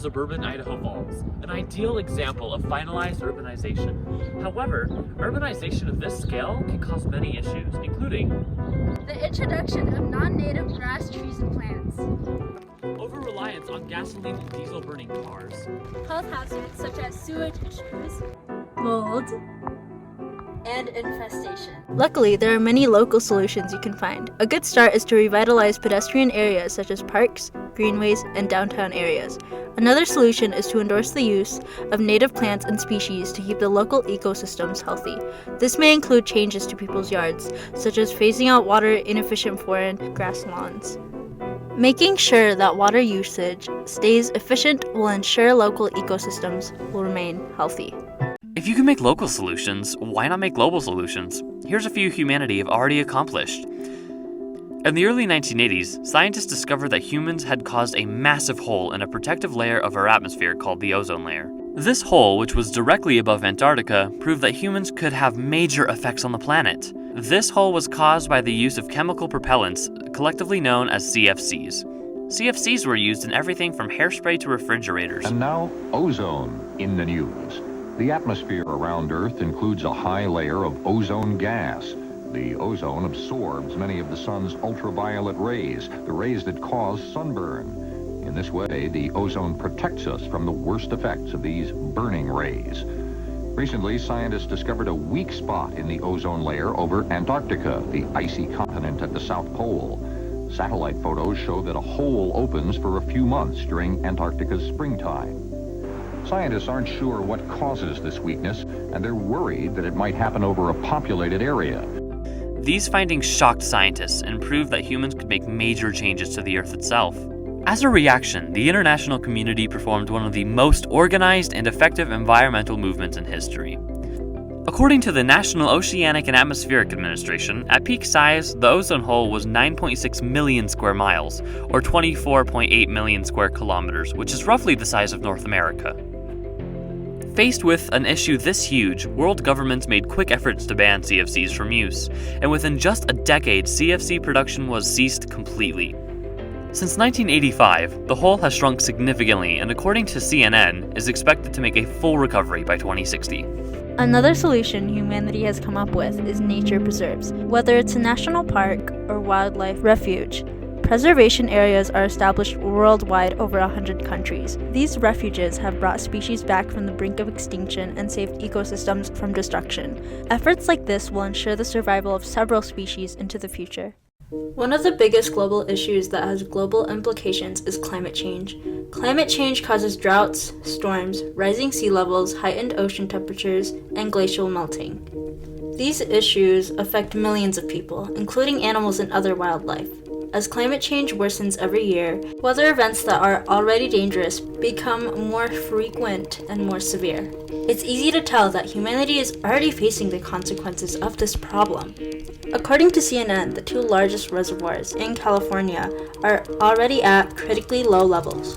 suburban Idaho Falls, an ideal example of finalized urbanization. However, urbanization of this scale can cause many issues, including the introduction of non-native grass, trees, and plants, over-reliance on gasoline and diesel-burning cars, health hazards such as sewage issues, mold, and infestation. Luckily, there are many local solutions you can find. A good start is to revitalize pedestrian areas such as parks, greenways, and downtown areas. Another solution is to endorse the use of native plants and species to keep the local ecosystems healthy. This may include changes to people's yards, such as phasing out water-inefficient foreign grass lawns. Making sure that water usage stays efficient will ensure local ecosystems will remain healthy. If you can make local solutions, why not make global solutions? Here's a few humanity have already accomplished. In the early 1980s, scientists discovered that humans had caused a massive hole in a protective layer of our atmosphere called the ozone layer. This hole, which was directly above Antarctica, proved that humans could have major effects on the planet. This hole was caused by the use of chemical propellants, collectively known as CFCs. CFCs were used in everything from hairspray to refrigerators. And now, ozone in the news. The atmosphere around Earth includes a high layer of ozone gas. The ozone absorbs many of the sun's ultraviolet rays, the rays that cause sunburn. In this way, the ozone protects us from the worst effects of these burning rays. Recently, scientists discovered a weak spot in the ozone layer over Antarctica, the icy continent at the South Pole. Satellite photos show that a hole opens for a few months during Antarctica's springtime. Scientists aren't sure what causes this weakness, and they're worried that it might happen over a populated area. These findings shocked scientists and proved that humans could make major changes to the Earth itself. As a reaction, the international community performed one of the most organized and effective environmental movements in history. According to the National Oceanic and Atmospheric Administration, at peak size, the ozone hole was 9.6 million square miles, or 24.8 million square kilometers, which is roughly the size of North America. Faced with an issue this huge, world governments made quick efforts to ban CFCs from use, and within just a decade, CFC production was ceased completely. Since 1985, the hole has shrunk significantly and according to CNN, is expected to make a full recovery by 2060. Another solution humanity has come up with is nature preserves. Whether it's a national park or wildlife refuge, preservation areas are established worldwide over 100 countries. These refuges have brought species back from the brink of extinction and saved ecosystems from destruction. Efforts like this will ensure the survival of several species into the future. One of the biggest global issues that has global implications is climate change. Climate change causes droughts, storms, rising sea levels, heightened ocean temperatures, and glacial melting. These issues affect millions of people, including animals and other wildlife. As climate change worsens every year, weather events that are already dangerous become more frequent and more severe. It's easy to tell that humanity is already facing the consequences of this problem. According to CNN, the two largest reservoirs in California are already at critically low levels.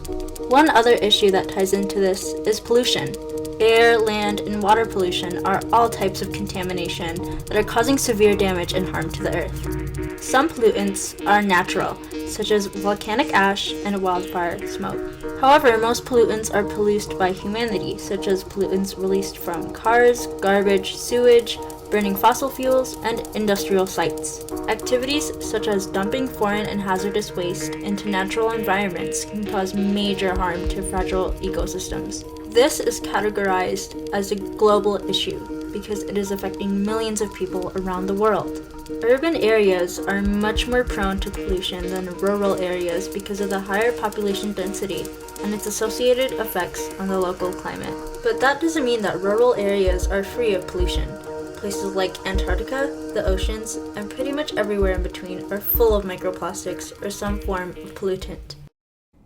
One other issue that ties into this is pollution. Air, land, and water pollution are all types of contamination that are causing severe damage and harm to the earth. Some pollutants are natural, such as volcanic ash and wildfire smoke. However, most pollutants are produced by humanity, such as pollutants released from cars, garbage, sewage, burning fossil fuels, and industrial sites. Activities such as dumping foreign and hazardous waste into natural environments can cause major harm to fragile ecosystems. This is categorized as a global issue because it is affecting millions of people around the world. Urban areas are much more prone to pollution than rural areas because of the higher population density and its associated effects on the local climate. But that doesn't mean that rural areas are free of pollution. Places like Antarctica, the oceans, and pretty much everywhere in between are full of microplastics or some form of pollutant.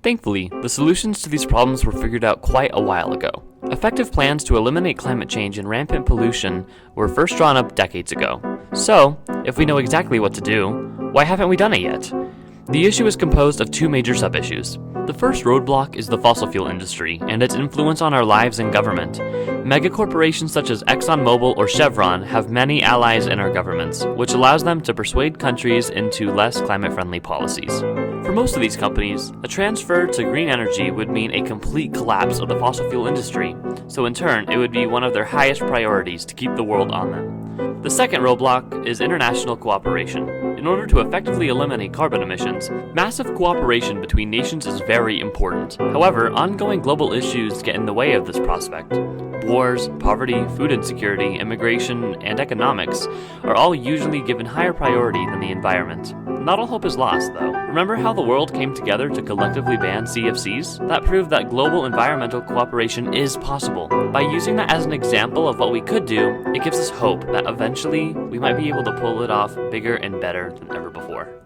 Thankfully, the solutions to these problems were figured out quite a while ago. Effective plans to eliminate climate change and rampant pollution were first drawn up decades ago. So, if we know exactly what to do, why haven't we done it yet? The issue is composed of two major sub-issues. The first roadblock is the fossil fuel industry and its influence on our lives and government. Megacorporations such as ExxonMobil or Chevron have many allies in our governments, which allows them to persuade countries into less climate-friendly policies. For most of these companies, a transfer to green energy would mean a complete collapse of the fossil fuel industry, so in turn, it would be one of their highest priorities to keep the world on them. The second roadblock is international cooperation. In order to effectively eliminate carbon emissions, massive cooperation between nations is very important. However, ongoing global issues get in the way of this prospect. Wars, poverty, food insecurity, immigration, and economics are all usually given higher priority than the environment. Not all hope is lost, though. Remember how the world came together to collectively ban CFCs? That proved that global environmental cooperation is possible. By using that as an example of what we could do, it gives us hope that eventually we might be able to pull it off bigger and better than ever before.